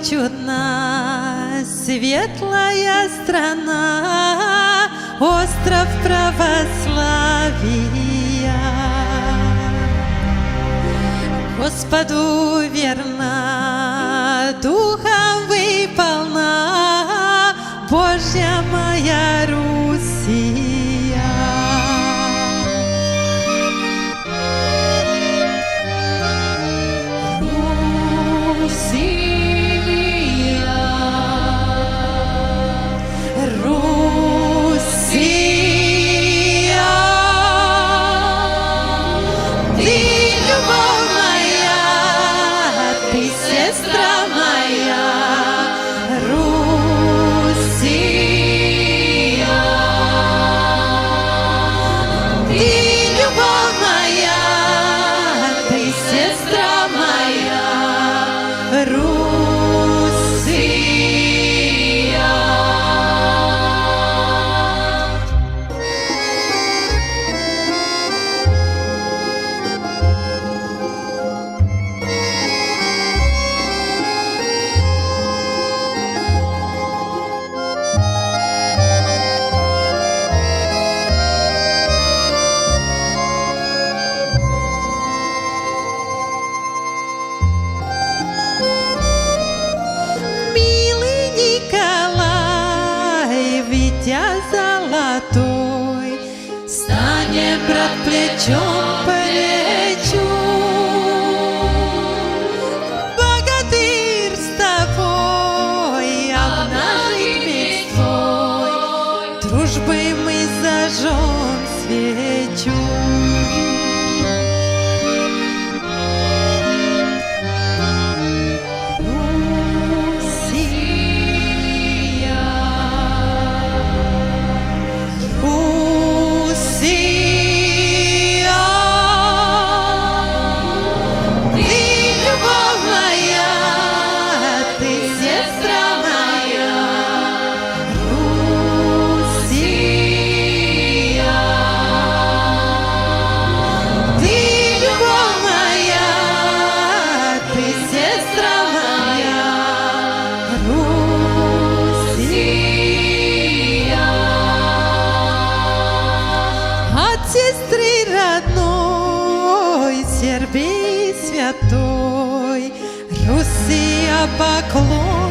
чудна, светлая страна, остров православия. Господу верна, духом вы полна, Божья моя Руссия. Золотой, станем, брат, плечом к плечу. Богатырь с тобой, обнажит меч твой, дружбы мы зажжем свечу. Сестры родной, Сербии святой, Руссия поклон.